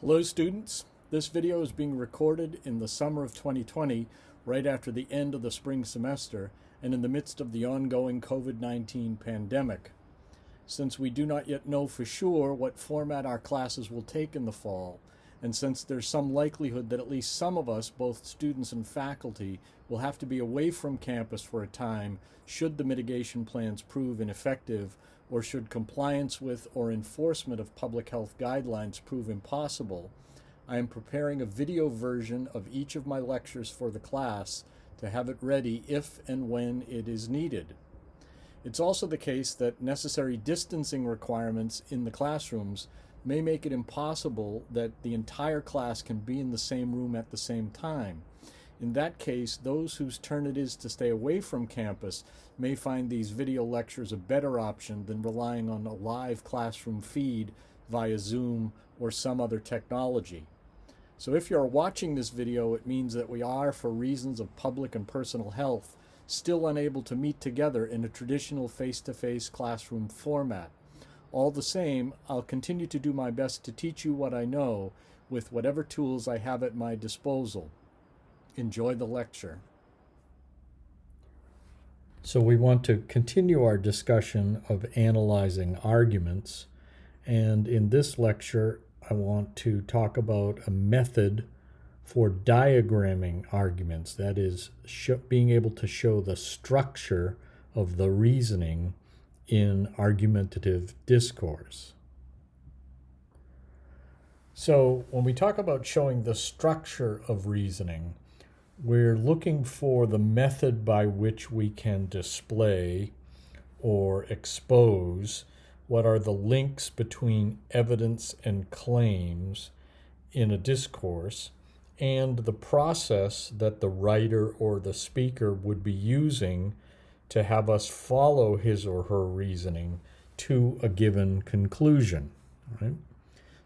Hello students, this video is being recorded in the summer of 2020, right after the end of the spring semester and in the midst of the ongoing COVID-19 pandemic. Since we do not yet know for sure what format our classes will take in the fall, and since there's some likelihood that at least some of us, both students and faculty, will have to be away from campus for a time should the mitigation plans prove ineffective, or should compliance with or enforcement of public health guidelines prove impossible, I am preparing a video version of each of my lectures for the class to have it ready if and when it is needed. It's also the case that necessary distancing requirements in the classrooms may make it impossible that the entire class can be in the same room at the same time. In that case, those whose turn it is to stay away from campus may find these video lectures a better option than relying on a live classroom feed via Zoom or some other technology. So if you're watching this video, it means that we are, for reasons of public and personal health, still unable to meet together in a traditional face-to-face classroom format. All the same, I'll continue to do my best to teach you what I know with whatever tools I have at my disposal. Enjoy the lecture. So we want to continue our discussion of analyzing arguments, and in this lecture I want to talk about a method for diagramming arguments, that is, being able to show the structure of the reasoning in argumentative discourse. So when we talk about showing the structure of reasoning, we're looking for the method by which we can display or expose what are the links between evidence and claims in a discourse and the process that the writer or the speaker would be using to have us follow his or her reasoning to a given conclusion, right?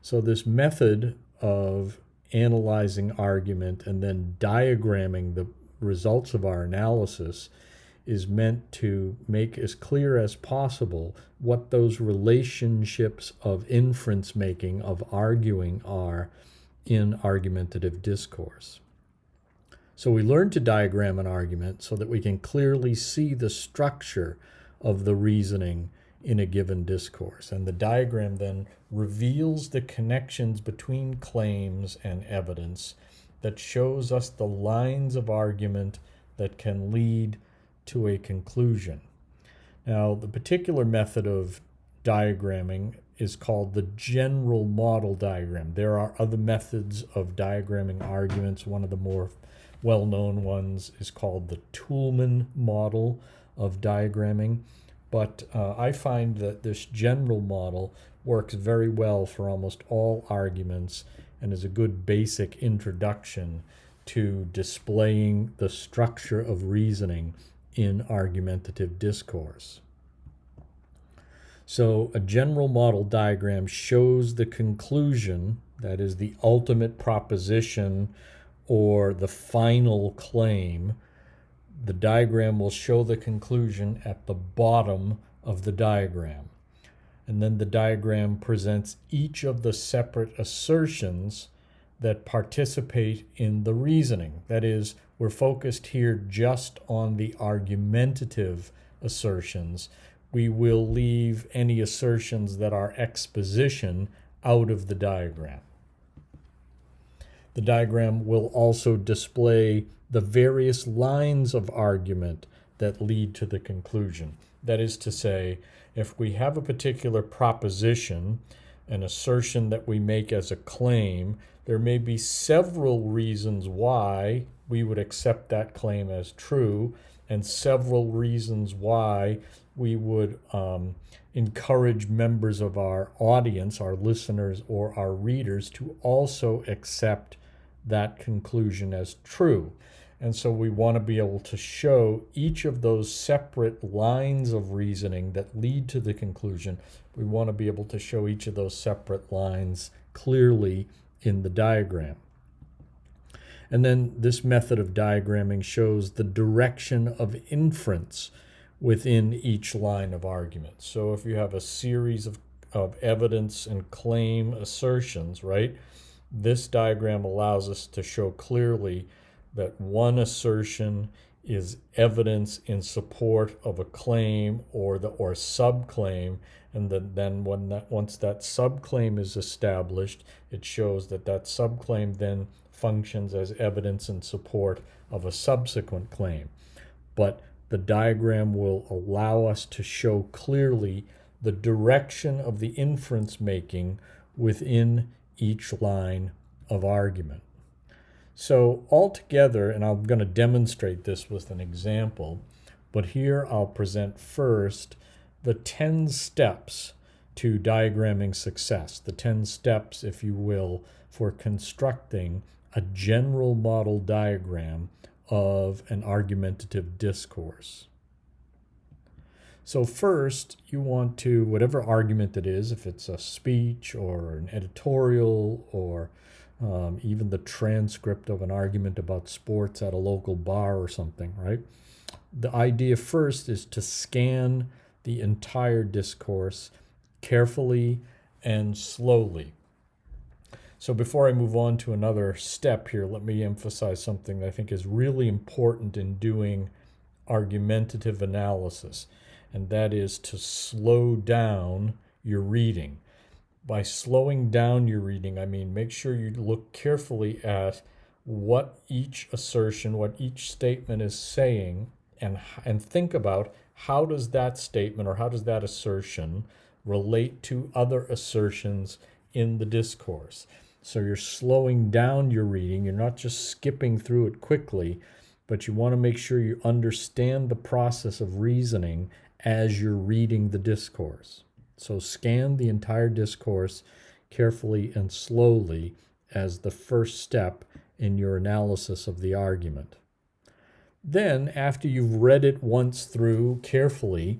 So this method of analyzing argument and then diagramming the results of our analysis is meant to make as clear as possible what those relationships of inference making, of arguing, are in argumentative discourse. So we learn to diagram an argument so that we can clearly see the structure of the reasoning in a given discourse. And the diagram then reveals the connections between claims and evidence that shows us the lines of argument that can lead to a conclusion. Now, the particular method of diagramming is called the general model diagram. There are other methods of diagramming arguments. One of the more well-known ones is called the Toulmin model of diagramming. But I find that this general model works very well for almost all arguments and is a good basic introduction to displaying the structure of reasoning in argumentative discourse. So a general model diagram shows the conclusion, that is the ultimate proposition or the final claim. The diagram will show the conclusion at the bottom of the diagram. And then the diagram presents each of the separate assertions that participate in the reasoning. That is, we're focused here just on the argumentative assertions. We will leave any assertions that are exposition out of the diagram. The diagram will also display the various lines of argument that lead to the conclusion. That is to say, if we have a particular proposition, an assertion that we make as a claim, there may be several reasons why we would accept that claim as true, and several reasons why we would encourage members of our audience, our listeners or our readers, to also accept that conclusion as true. And so we want to be able to show each of those separate lines of reasoning that lead to the conclusion. We want to be able to show each of those separate lines clearly in the diagram. And then this method of diagramming shows the direction of inference within each line of argument. So if you have a series of evidence and claim assertions, right, this diagram allows us to show clearly that one assertion is evidence in support of a claim or subclaim, and then once that subclaim is established, it shows that subclaim then functions as evidence in support of a subsequent claim. But the diagram will allow us to show clearly the direction of the inference making within each line of argument. So altogether, and I'm going to demonstrate this with an example, but here I'll present first the 10 steps to diagramming success, the 10 steps, if you will, for constructing a general model diagram of an argumentative discourse. So first, you want to, whatever argument it is, if it's a speech or an editorial or even the transcript of an argument about sports at a local bar or something, right? The idea first is to scan the entire discourse carefully and slowly. So before I move on to another step here, let me emphasize something that I think is really important in doing argumentative analysis, and that is to slow down your reading. By slowing down your reading, I mean make sure you look carefully at what each assertion, what each statement is saying, and think about how does that statement or how does that assertion relate to other assertions in the discourse. So you're slowing down your reading. You're not just skipping through it quickly, but you want to make sure you understand the process of reasoning as you're reading the discourse. So scan the entire discourse carefully and slowly as the first step in your analysis of the argument. Then, after you've read it once through carefully,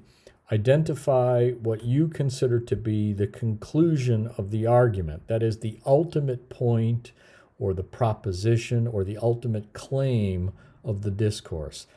identify what you consider to be the conclusion of the argument. That is, the ultimate point or the proposition or the ultimate claim of the discourse.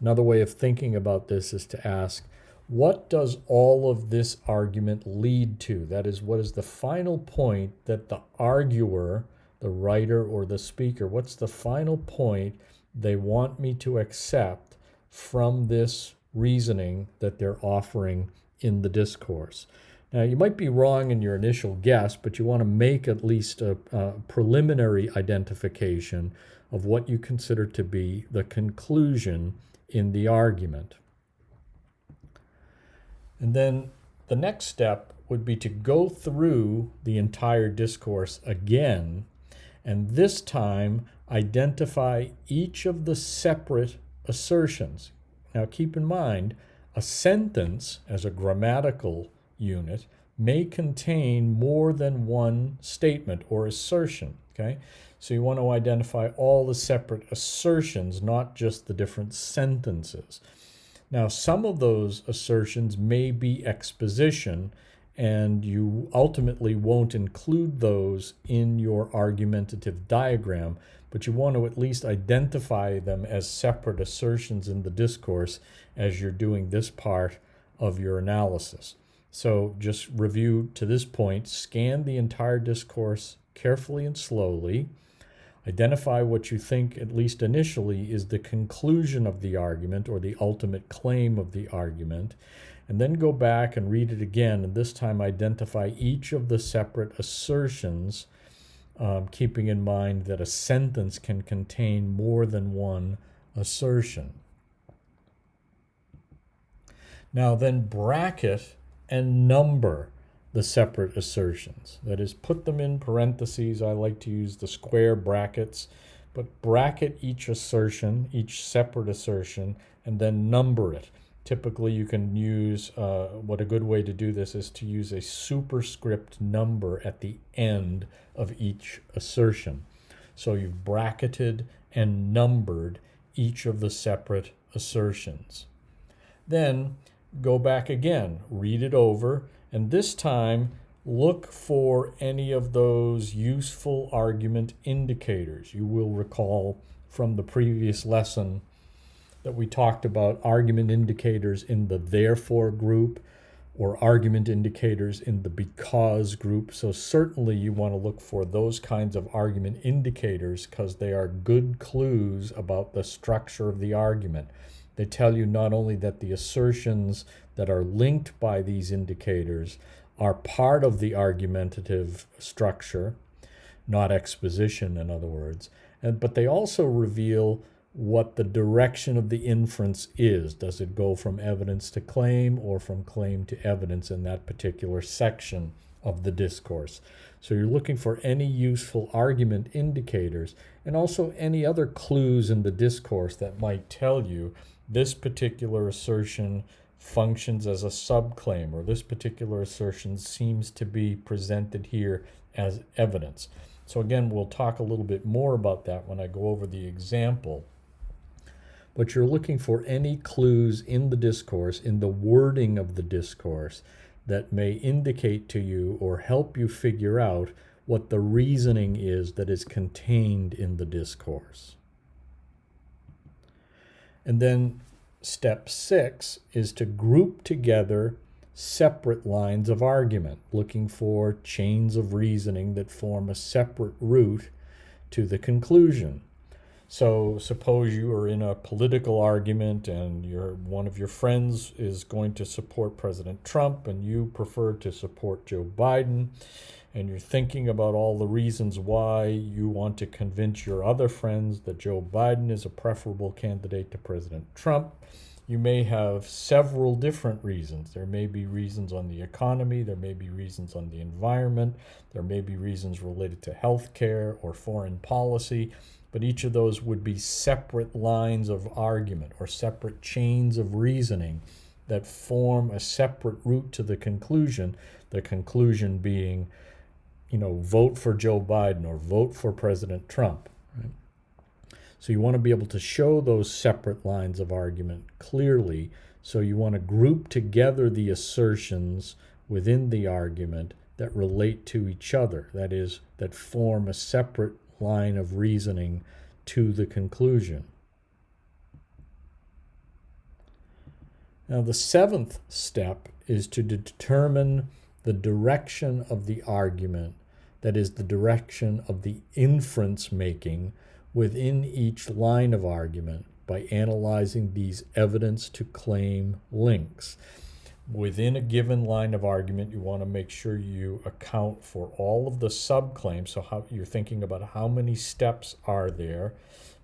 Another way of thinking about this is to ask, what does all of this argument lead to? That is, what is the final point that the arguer, the writer or the speaker, what's the final point they want me to accept from this reasoning that they're offering in the discourse? Now, you might be wrong in your initial guess, but you want to make at least a preliminary identification of what you consider to be the conclusion in the argument. And then the next step would be to go through the entire discourse again, and this time identify each of the separate assertions. Now keep in mind, a sentence as a grammatical unit may contain more than one statement or assertion, okay? So you want to identify all the separate assertions, not just the different sentences. Now, some of those assertions may be exposition, and you ultimately won't include those in your argumentative diagram, but you want to at least identify them as separate assertions in the discourse as you're doing this part of your analysis. So just review to this point, scan the entire discourse carefully and slowly. Identify what you think, at least initially, is the conclusion of the argument or the ultimate claim of the argument, and then go back and read it again, and this time identify each of the separate assertions, keeping in mind that a sentence can contain more than one assertion. Now then bracket and number the separate assertions. That is, put them in parentheses. I like to use the square brackets, but bracket each assertion, each separate assertion, and then number it. Typically, you can use, what a good way to do this is to use a superscript number at the end of each assertion. So you've bracketed and numbered each of the separate assertions. Then go back again, read it over, and this time look for any of those useful argument indicators. You will recall from the previous lesson that we talked about argument indicators in the therefore group, or argument indicators in the because group. So certainly you want to look for those kinds of argument indicators because they are good clues about the structure of the argument. They tell you not only that the assertions that are linked by these indicators are part of the argumentative structure, not exposition, in other words, but they also reveal what the direction of the inference is. Does it go from evidence to claim or from claim to evidence in that particular section of the discourse? So you're looking for any useful argument indicators and also any other clues in the discourse that might tell you this particular assertion functions as a subclaim, or this particular assertion seems to be presented here as evidence. So again, we'll talk a little bit more about that when I go over the example. But you're looking for any clues in the discourse, in the wording of the discourse, that may indicate to you or help you figure out what the reasoning is that is contained in the discourse. And then step 6 is to group together separate lines of argument, looking for chains of reasoning that form a separate route to the conclusion. So suppose you are in a political argument and one of your friends is going to support President Trump and you prefer to support Joe Biden, and you're thinking about all the reasons why you want to convince your other friends that Joe Biden is a preferable candidate to President Trump. You may have several different reasons. There may be reasons on the economy, there may be reasons on the environment, there may be reasons related to healthcare or foreign policy, but each of those would be separate lines of argument or separate chains of reasoning that form a separate route to the conclusion being, vote for Joe Biden or vote for President Trump. Right? So you want to be able to show those separate lines of argument clearly. So you want to group together the assertions within the argument that relate to each other, that is, that form a separate line of reasoning to the conclusion. Now, the 7th step is to determine the direction of the argument, that is, the direction of the inference making within each line of argument by analyzing these evidence to claim links. Within a given line of argument, you want to make sure you account for all of the subclaims. So how you're thinking about how many steps are there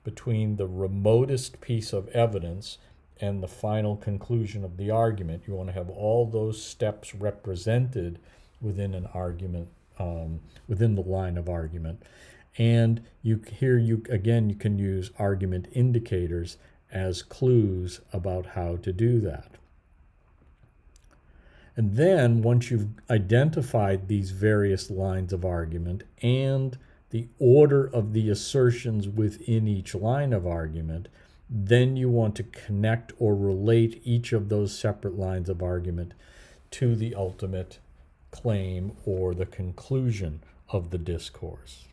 between the remotest piece of evidence and the final conclusion of the argument. You want to have all those steps represented within an argument, within the line of argument. And you can use argument indicators as clues about how to do that. And then once you've identified these various lines of argument and the order of the assertions within each line of argument, then you want to connect or relate each of those separate lines of argument to the ultimate claim or the conclusion of the discourse.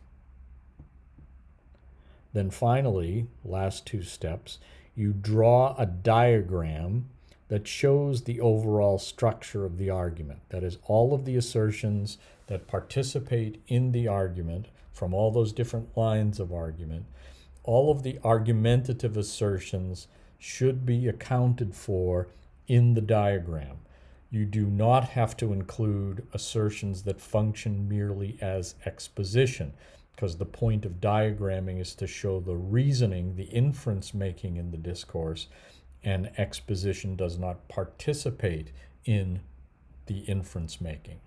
Then finally, last 2 steps, you draw a diagram that shows the overall structure of the argument. That is, all of the assertions that participate in the argument from all those different lines of argument, all of the argumentative assertions should be accounted for in the diagram. You do not have to include assertions that function merely as exposition, because the point of diagramming is to show the reasoning, the inference making in the discourse, and exposition does not participate in the inference making.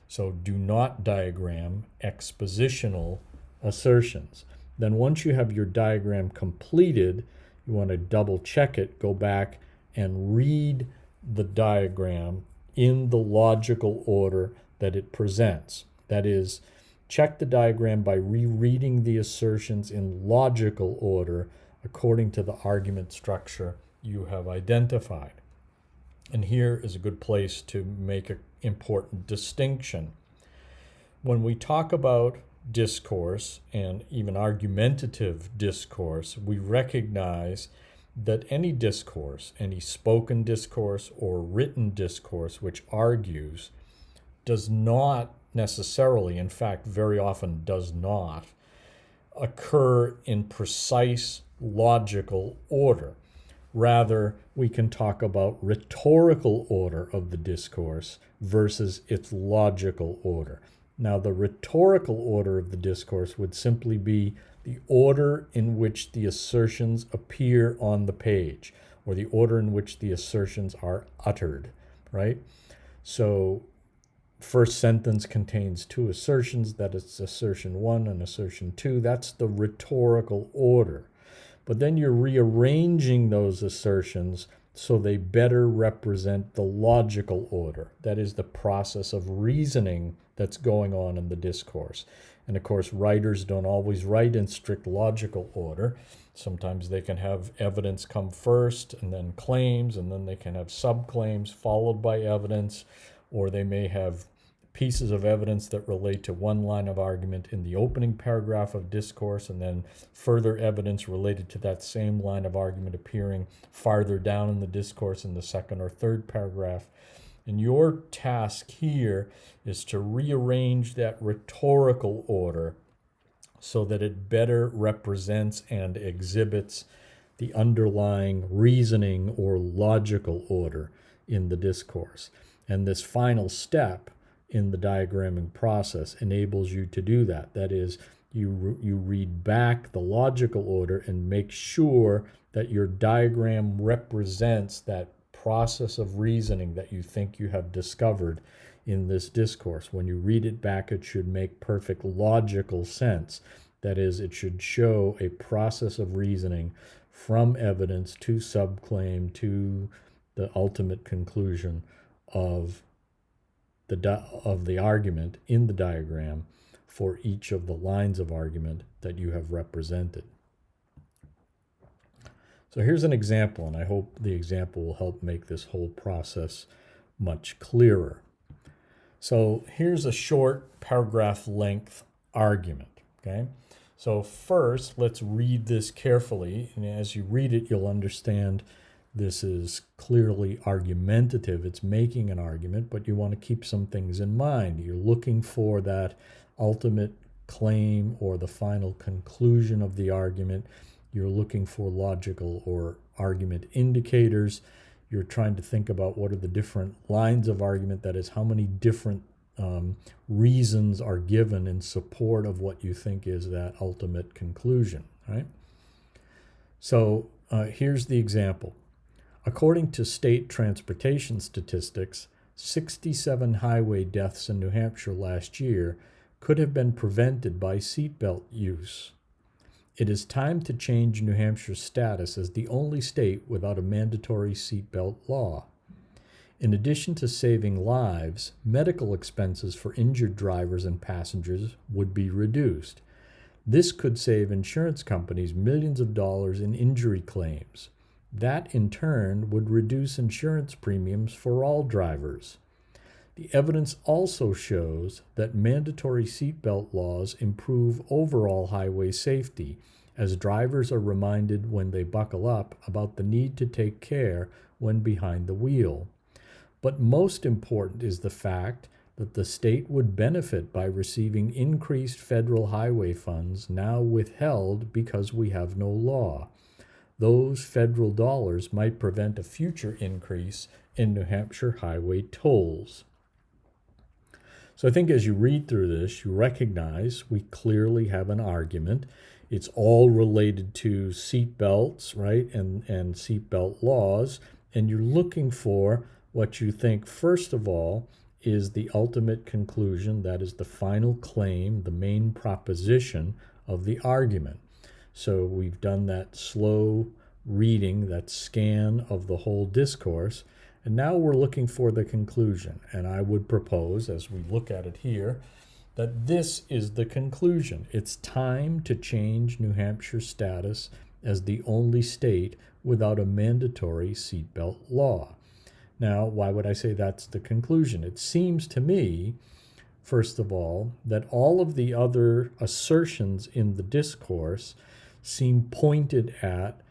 So do not diagram expositional assertions. Then once you have your diagram completed, you want to double check it, go back and read the diagram in the logical order that it presents. That is, check the diagram by rereading the assertions in logical order according to the argument structure you have identified. And here is a good place to make an important distinction. When we talk about discourse and even argumentative discourse, we recognize that any discourse, any spoken discourse or written discourse which argues, does not necessarily, in fact, very often does not, occur in precise logical order. Rather, we can talk about rhetorical order of the discourse versus its logical order. Now, the rhetorical order of the discourse would simply be the order in which the assertions appear on the page, or the order in which the assertions are uttered, right? So, first sentence contains two assertions, that is assertion one and assertion two. That's the rhetorical order. But then you're rearranging those assertions so they better represent the logical order. That is the process of reasoning that's going on in the discourse. And of course, writers don't always write in strict logical order. Sometimes they can have evidence come first and then claims, and then they can have subclaims followed by evidence, or they may have pieces of evidence that relate to one line of argument in the opening paragraph of discourse, and then further evidence related to that same line of argument appearing farther down in the discourse in the second or third paragraph. And your task here is to rearrange that rhetorical order so that it better represents and exhibits the underlying reasoning or logical order in the discourse. And this final step in the diagramming process enables you to do that. That is, you read back the logical order and make sure that your diagram represents that process of reasoning that you think you have discovered in this discourse. When you read it back, it should make perfect logical sense. That is, it should show a process of reasoning from evidence to subclaim to the ultimate conclusion of the argument in the diagram for each of the lines of argument that you have represented. So here's an example, and I hope the example will help make this whole process much clearer. So here's a short paragraph length argument, okay? So first, let's read this carefully, and as you read it, you'll understand this is clearly argumentative. It's making an argument, but you want to keep some things in mind. You're looking for that ultimate claim or the final conclusion of the argument. You're looking for logical or argument indicators. You're trying to think about what are the different lines of argument, that is, how many different reasons are given in support of what you think is that ultimate conclusion, right? So here's the example. According to state transportation statistics, 67 highway deaths in New Hampshire last year could have been prevented by seatbelt use. It is time to change New Hampshire's status as the only state without a mandatory seatbelt law. In addition to saving lives, medical expenses for injured drivers and passengers would be reduced. This could save insurance companies millions of dollars in injury claims. That, in turn, would reduce insurance premiums for all drivers. The evidence also shows that mandatory seatbelt laws improve overall highway safety, as drivers are reminded when they buckle up about the need to take care when behind the wheel. But most important is the fact that the state would benefit by receiving increased federal highway funds now withheld because we have no law. Those federal dollars might prevent a future increase in New Hampshire highway tolls. So I think as you read through this, you recognize we clearly have an argument. It's all related to seat belts, right, and seatbelt laws, and you're looking for what you think, first of all, is the ultimate conclusion, that is the final claim, the main proposition of the argument. So we've done that slow reading, that scan of the whole discourse, and now we're looking for the conclusion. And I would propose, as we look at it here, that this is the conclusion. It's time to change New Hampshire's status as the only state without a mandatory seatbelt law. Now, why would I say that's the conclusion? It seems to me, first of all, that all of the other assertions in the discourse seem pointed at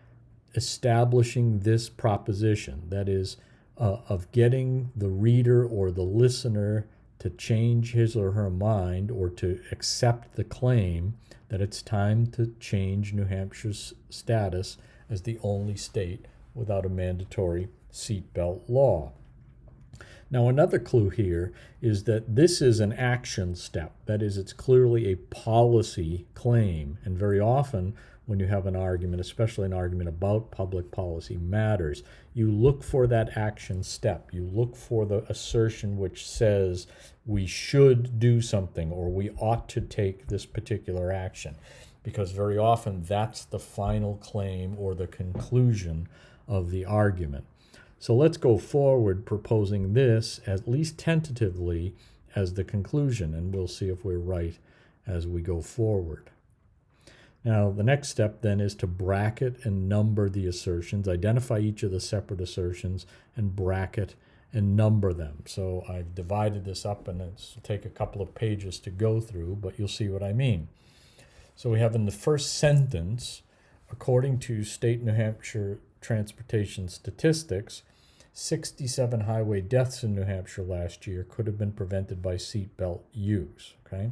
establishing this proposition, that is, of getting the reader or the listener to change his or her mind or to accept the claim that it's time to change New Hampshire's status as the only state without a mandatory seatbelt law. Now, another clue here is that this is an action step. That is, it's clearly a policy claim. And very often, when you have an argument, especially an argument about public policy matters, you look for that action step. You look for the assertion which says we should do something or we ought to take this particular action. Because very often, that's the final claim or the conclusion of the argument. So let's go forward proposing this, at least tentatively, as the conclusion, and we'll see if we're right as we go forward. Now, the next step then is to bracket and number the assertions, identify each of the separate assertions, and bracket and number them. So I've divided this up, and it'll take a couple of pages to go through, but you'll see what I mean. So we have in the first sentence, according to state New Hampshire transportation statistics, 67 highway deaths in New Hampshire last year could have been prevented by seatbelt use, okay?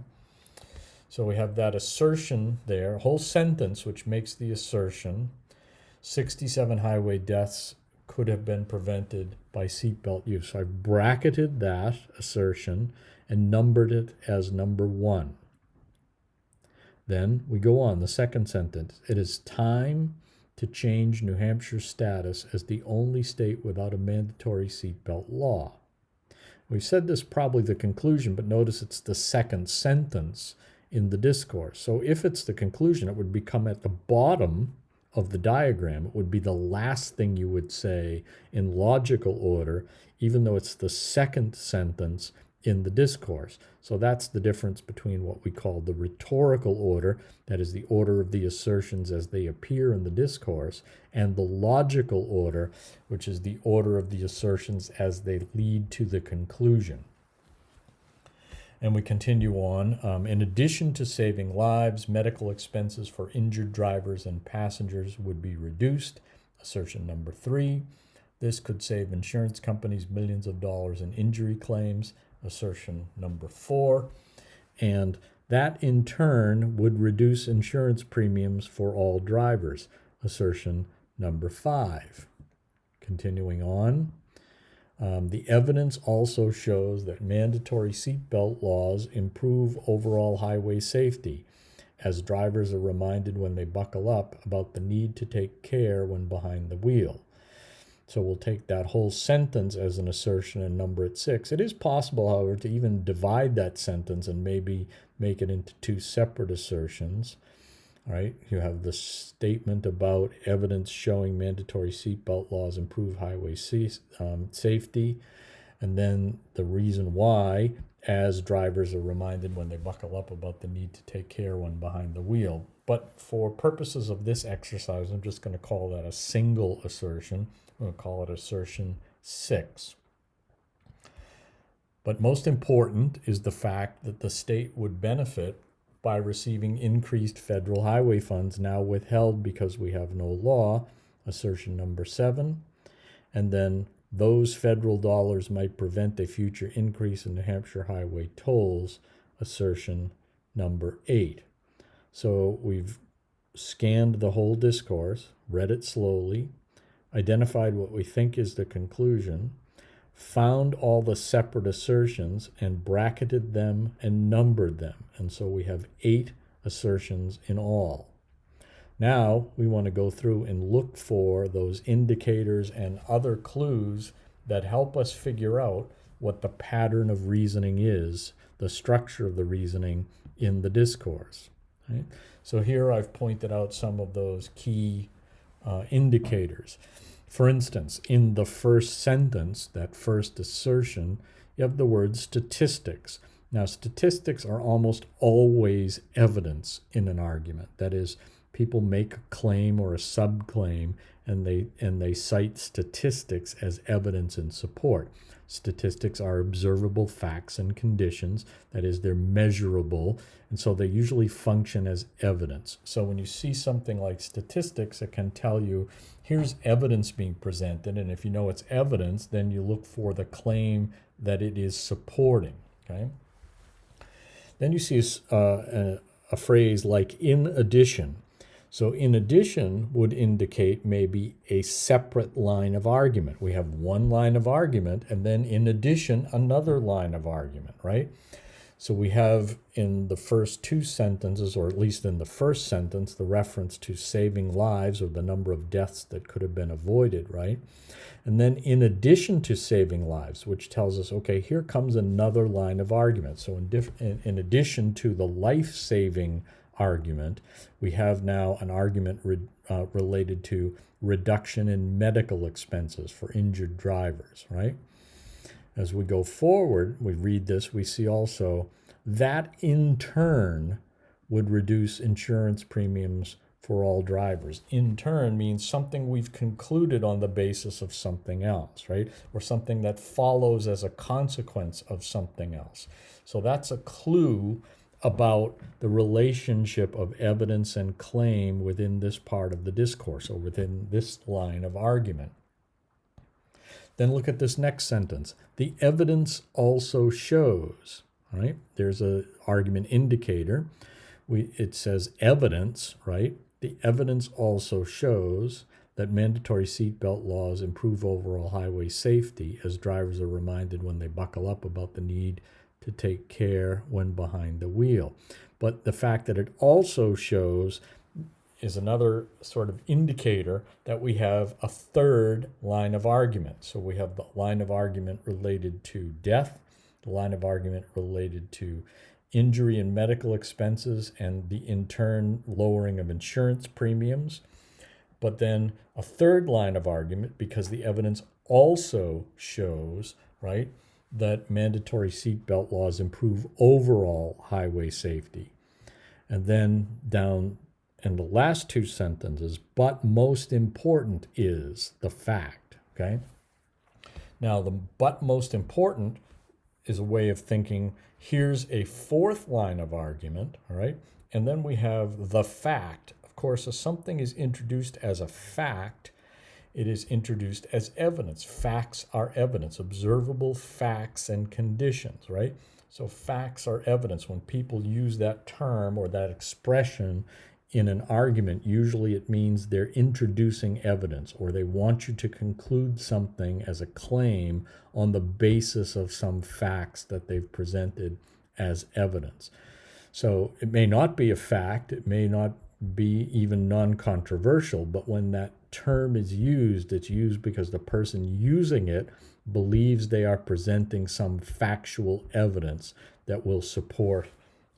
So we have that assertion there, a whole sentence which makes the assertion, 67 highway deaths could have been prevented by seatbelt use. So I've bracketed that assertion and numbered it as number 1. Then we go on, the second sentence. It is time to change New Hampshire's status as the only state without a mandatory seatbelt law. We've said this probably the conclusion, but notice it's the second sentence in the discourse. So if it's the conclusion, it would become at the bottom of the diagram. It would be the last thing you would say in logical order, even though it's the second sentence in the discourse. So that's the difference between what we call the rhetorical order, that is the order of the assertions as they appear in the discourse, and the logical order, which is the order of the assertions as they lead to the conclusion. And we continue on. In addition to saving lives, medical expenses for injured drivers and passengers would be reduced. Assertion number 3. This could save insurance companies millions of dollars in injury claims. Assertion number 4. And that in turn would reduce insurance premiums for all drivers. Assertion number 5. Continuing on. The evidence also shows that mandatory seatbelt laws improve overall highway safety, as drivers are reminded when they buckle up about the need to take care when behind the wheel. So we'll take that whole sentence as an assertion and number it 6. It is possible, however, to even divide that sentence and maybe make it into 2 separate assertions. Right? You have the statement about evidence showing mandatory seatbelt laws improve highway safety, and then the reason why, as drivers are reminded when they buckle up about the need to take care when behind the wheel. But for purposes of this exercise, I'm just going to call that a single assertion. I'm going to call it assertion 6. But most important is the fact that the state would benefit by receiving increased federal highway funds now withheld because we have no law, assertion number 7. And then those federal dollars might prevent a future increase in New Hampshire highway tolls, assertion number 8. So we've scanned the whole discourse, read it slowly, identified what we think is the conclusion, found all the separate assertions and bracketed them and numbered them. And so we have 8 assertions in all. Now we want to go through and look for those indicators and other clues that help us figure out what the pattern of reasoning is, the structure of the reasoning in the discourse. Right? So here I've pointed out some of those key indicators. For instance, in the first sentence, that first assertion, you have the word statistics. Now, statistics are almost always evidence in an argument. That is, people make a claim or a subclaim, and they cite statistics as evidence in support. Statistics are observable facts and conditions. That is, they're measurable, and so they usually function as evidence. So when you see something like statistics, it can tell you, here's evidence being presented, and if you know it's evidence, then you look for the claim that it is supporting, okay? Then you see a phrase like "in addition." So in addition would indicate maybe a separate line of argument. We have one line of argument, and then in addition, another line of argument, right? So we have in the first two sentences, or at least in the first sentence, the reference to saving lives or the number of deaths that could have been avoided, right? And then in addition to saving lives, which tells us, okay, here comes another line of argument. So in addition to the life-saving argument, we have now an argument related to reduction in medical expenses for injured drivers, right? As we go forward, we read this, we see also that in turn would reduce insurance premiums for all drivers. In turn means something we've concluded on the basis of something else, right? Or something that follows as a consequence of something else. So that's a clue about the relationship of evidence and claim within this part of the discourse, or within this line of argument. Then look at this next sentence. The evidence also shows, right? There's an argument indicator. It says evidence, right? The evidence also shows that mandatory seatbelt laws improve overall highway safety, as drivers are reminded when they buckle up about the need to take care when behind the wheel. But the fact that it also shows is another sort of indicator that we have a third line of argument. So we have the line of argument related to death, the line of argument related to injury and medical expenses, and the in turn lowering of insurance premiums. But then a third line of argument, because the evidence also shows, right, that mandatory seatbelt laws improve overall highway safety. And then down in the last two sentences, but most important is the fact, okay? Now, the but most important is a way of thinking, here's a fourth line of argument, all right? And then we have the fact. Of course, if something is introduced as a fact, it is introduced as evidence. Facts are evidence, observable facts and conditions, right? So facts are evidence. When people use that term or that expression in an argument, usually it means they're introducing evidence, or they want you to conclude something as a claim on the basis of some facts that they've presented as evidence. So it may not be a fact, it may not be even non-controversial, but when that term is used, it's used because the person using it believes they are presenting some factual evidence that will support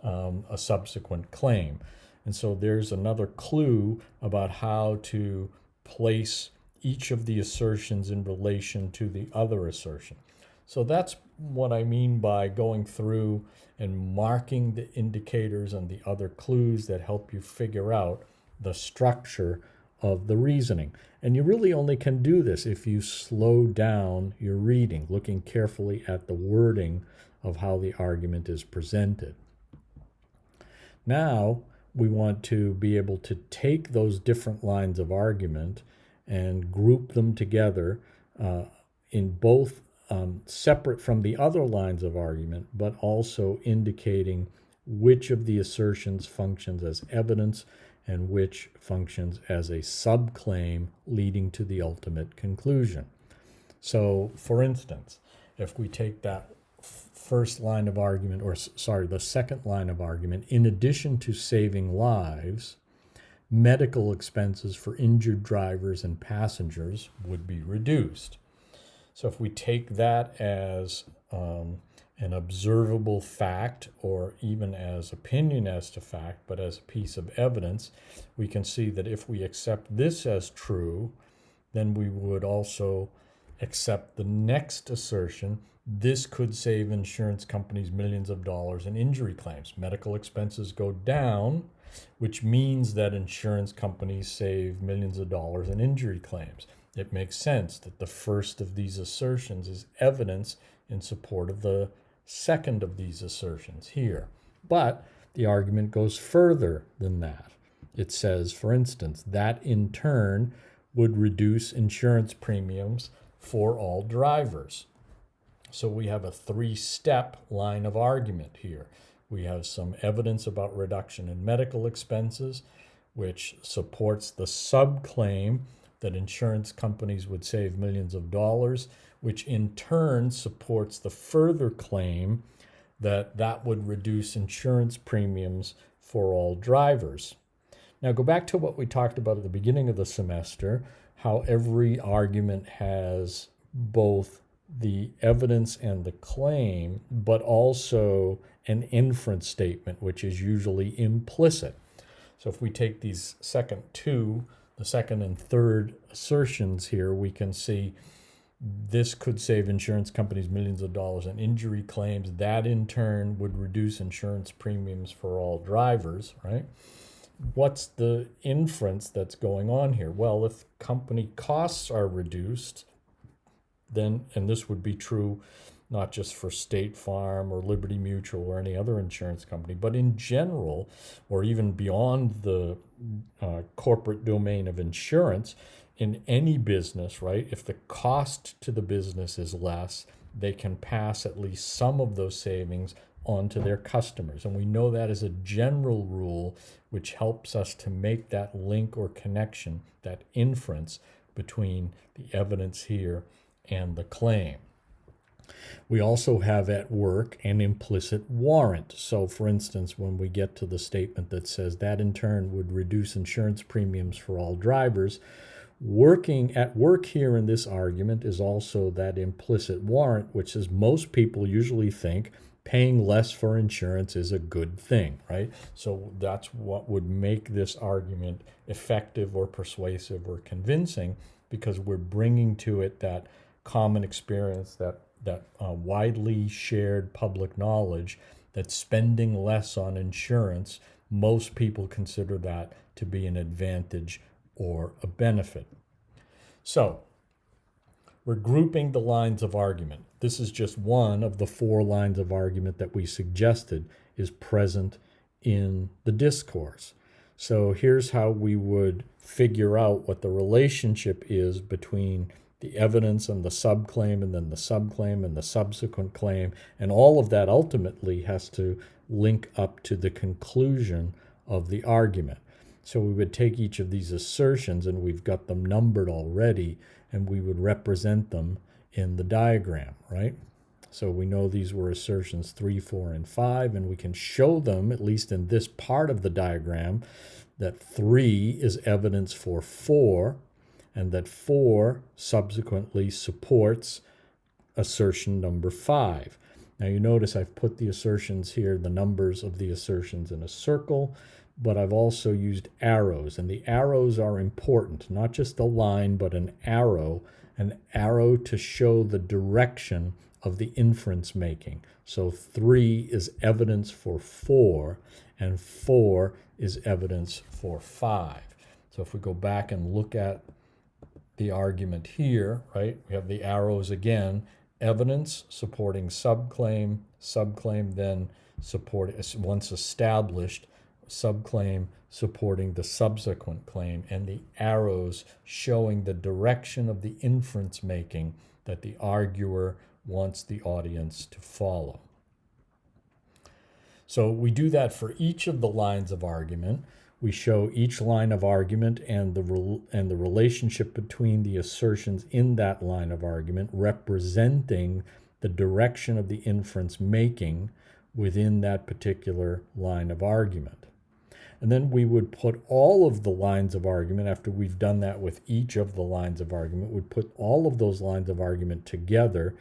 a subsequent claim. And so there's another clue about how to place each of the assertions in relation to the other assertion. So that's what I mean by going through and marking the indicators and the other clues that help you figure out the structure of the reasoning. And you really only can do this if you slow down your reading, looking carefully at the wording of how the argument is presented. Now, we want to be able to take those different lines of argument and group them together in both separate from the other lines of argument, but also indicating which of the assertions functions as evidence and which functions as a subclaim leading to the ultimate conclusion. So, for instance, if we take that first line of argument, the second line of argument, in addition to saving lives, medical expenses for injured drivers and passengers would be reduced. So if we take that as an observable fact, or even as opinion as to fact, but as a piece of evidence, we can see that if we accept this as true, then we would also accept the next assertion. This could save insurance companies millions of dollars in injury claims. Medical expenses go down, which means that insurance companies save millions of dollars in injury claims. it makes sense that the first of these assertions is evidence in support of the second of these assertions here. But the argument goes further than that. It says, for instance, that in turn would reduce insurance premiums for all drivers. So we have a three-step line of argument here. We have some evidence about reduction in medical expenses, which supports the subclaim that insurance companies would save millions of dollars, which in turn supports the further claim that that would reduce insurance premiums for all drivers. Now go back to what we talked about at the beginning of the semester, how every argument has both the evidence and the claim, but also an inference statement, which is usually implicit. So if we take these the second and third assertions here, we can see this could save insurance companies millions of dollars in injury claims. That in turn would reduce insurance premiums for all drivers, right? What's the inference that's going on here? Well, if company costs are reduced, then, and this would be true not just for State Farm or Liberty Mutual or any other insurance company, but in general, or even beyond the corporate domain of insurance, in any business, right? If the cost to the business is less, they can pass at least some of those savings on to their customers. And we know that as a general rule, which helps us to make that link or connection, that inference between the evidence here and the claim. We also have at work an implicit warrant. So for instance, when we get to the statement that says that in turn would reduce insurance premiums for all drivers, working at work here in this argument is also that implicit warrant, which is most people usually think paying less for insurance is a good thing, right? So that's what would make this argument effective or persuasive or convincing, because we're bringing to it that common experience, that widely shared public knowledge that spending less on insurance, most people consider that to be an advantage or a benefit. So we're grouping the lines of argument. This is just one of the 4 lines of argument that we suggested is present in the discourse. So here's how we would figure out what the relationship is between the evidence and the subclaim, and then the subclaim and the subsequent claim. And all of that ultimately has to link up to the conclusion of the argument. So we would take each of these assertions, and we've got them numbered already, and we would represent them in the diagram, right? So we know these were assertions 3, 4, and 5, and we can show them, at least in this part of the diagram, that 3 is evidence for 4, and that 4 subsequently supports assertion number 5. Now you notice I've put the assertions here, the numbers of the assertions in a circle, but I've also used arrows, and the arrows are important, not just a line, but an arrow to show the direction of the inference making. So 3 is evidence for 4, and 4 is evidence for 5. So if we go back and look at the argument here, right, we have the arrows again, evidence supporting subclaim, then once established, subclaim supporting the subsequent claim, and the arrows showing the direction of the inference making that the arguer wants the audience to follow. So we do that for each of the lines of argument. We show each line of argument and the relationship between the assertions in that line of argument, representing the direction of the inference making within that particular line of argument. And then we would put all of the lines of argument, after we've done that with each of the lines of argument, we'd put all of those lines of argument together,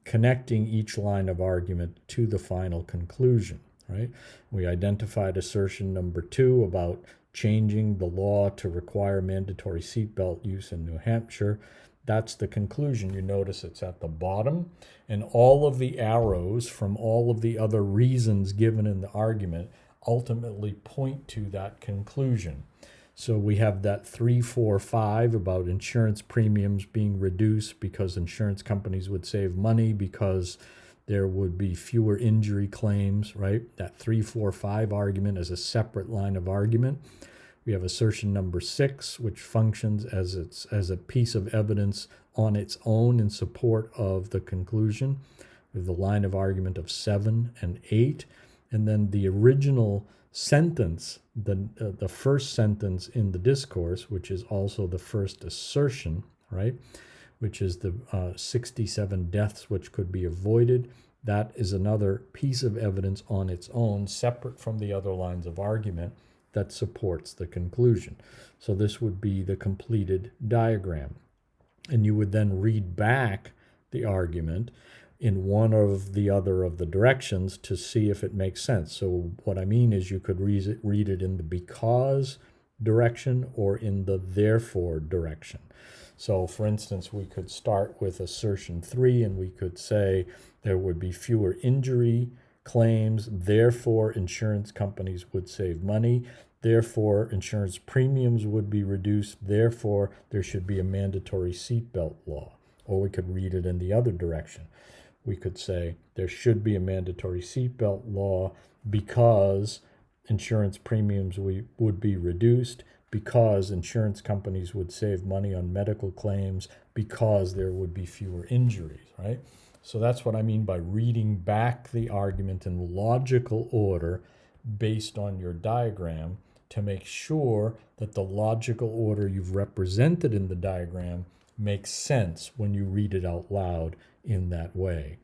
connecting each line of argument to the final conclusion. Right? We identified assertion number 2 about changing the law to require mandatory seatbelt use in New Hampshire. That's the conclusion. You notice it's at the bottom, and all of the arrows from all of the other reasons given in the argument ultimately point to that conclusion. So we have that 3, 4, 5 about insurance premiums being reduced because insurance companies would save money because there would be fewer injury claims, right? That 3, 4, 5 argument is a separate line of argument. We have assertion number 6, which functions as a piece of evidence on its own in support of the conclusion. We have the line of argument of 7 and 8. And then the original sentence, the first sentence in the discourse, which is also the first assertion, right? Which is the 67 deaths which could be avoided. That is another piece of evidence on its own, separate from the other lines of argument, that supports the conclusion. So this would be the completed diagram. And you would then read back the argument in one or the other of the directions to see if it makes sense. So what I mean is you could read it in the because direction or in the therefore direction. So for instance, we could start with assertion 3 and we could say there would be fewer injury claims, therefore insurance companies would save money, therefore insurance premiums would be reduced, therefore there should be a mandatory seatbelt law. Or we could read it in the other direction. We could say there should be a mandatory seatbelt law because insurance premiums would be reduced, because insurance companies would save money on medical claims, because there would be fewer injuries, right? So that's what I mean by reading back the argument in logical order based on your diagram to make sure that the logical order you've represented in the diagram makes sense when you read it out loud in that way.